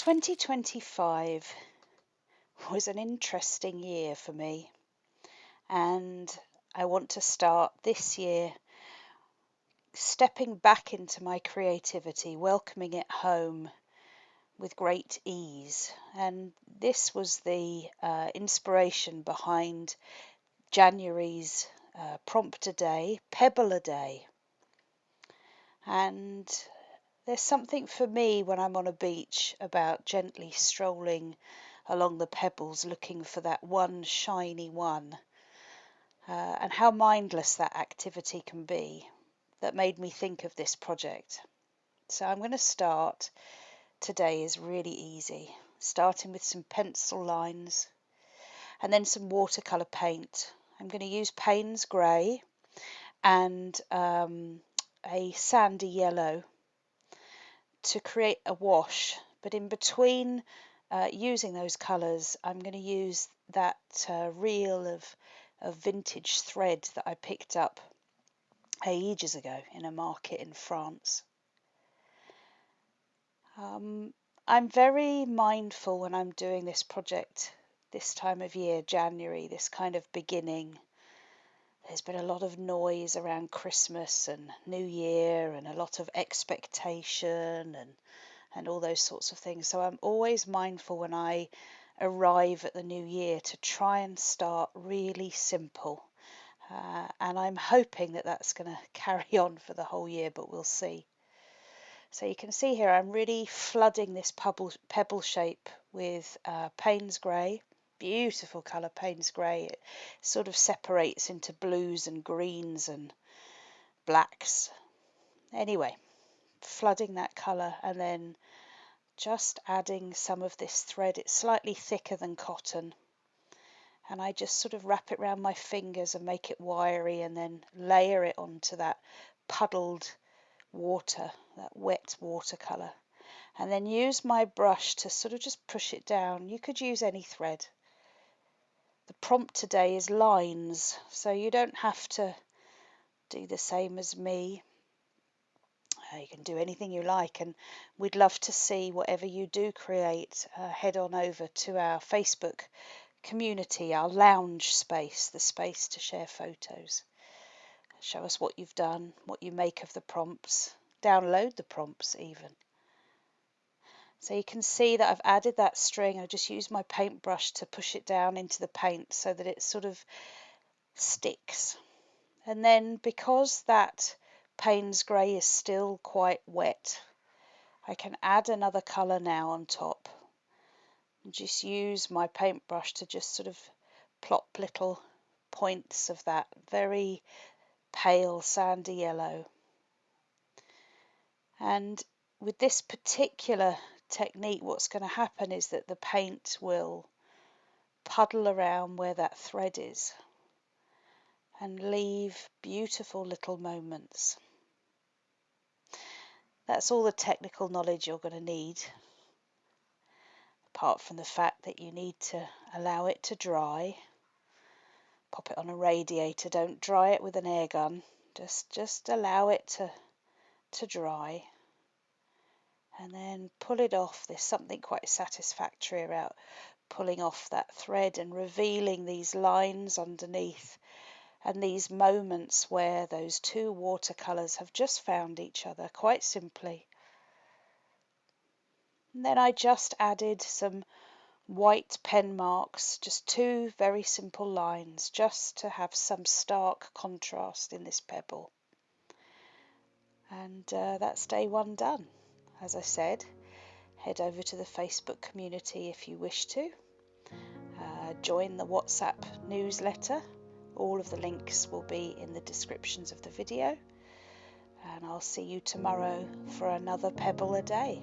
2025 was an interesting year for me, and I want to start this year stepping back into my creativity, welcoming it home with great ease. And this was the inspiration behind January's prompt a day, pebble a day. And there's something for me when I'm on a beach about gently strolling along the pebbles looking for that one shiny one, and how mindless that activity can be, that made me think of this project. So I'm going to start. Today is really easy, starting with some pencil lines and then some watercolour paint. I'm going to use Payne's Grey and a sandy yellow to create a wash, but in between using those colours, I'm going to use that reel of vintage thread that I picked up ages ago in a market in France. I'm very mindful when I'm doing this project this time of year, January, this kind of beginning. There's been a lot of noise around Christmas and New Year and a lot of expectation and all those sorts of things. So I'm always mindful when I arrive at the new year to try and start really simple. And I'm hoping that that's going to carry on for the whole year, but we'll see. So you can see here I'm really flooding this pebble shape with Payne's Grey. Beautiful colour, Payne's Grey. It sort of separates into blues and greens and blacks. Anyway, flooding that colour and then just adding some of this thread. It's slightly thicker than cotton, and I just sort of wrap it around my fingers and make it wiry and then layer it onto that puddled water, that wet watercolour, and then use my brush to sort of just push it down. You could use any thread. The prompt today is lines, so you don't have to do the same as me. You can do anything you like, and we'd love to see whatever you do create. Head on over to our Facebook community, our lounge space, the space to share photos. Show us what you've done, what you make of the prompts, download the prompts even. So you can see that I've added that string. I just use my paintbrush to push it down into the paint so that it sort of sticks. And then because that Payne's Grey is still quite wet, I can add another colour now on top and just use my paintbrush to just sort of plop little points of that very pale sandy yellow. And with this particular technique, what's going to happen is that the paint will puddle around where that thread is and leave beautiful little moments. That's all the technical knowledge you're going to need, apart from the fact that you need to allow it to dry. Pop it on a radiator, don't dry it with an air gun, just allow it to dry, and then pull it off. There's something quite satisfactory about pulling off that thread and revealing these lines underneath and these moments where those two watercolours have just found each other quite simply. And then I just added some white pen marks, just two very simple lines, just to have some stark contrast in this pebble. And that's day one done. As I said, head over to the Facebook community if you wish to. Join the WhatsApp newsletter. All of the links will be in the descriptions of the video. And I'll see you tomorrow for another pebble a day.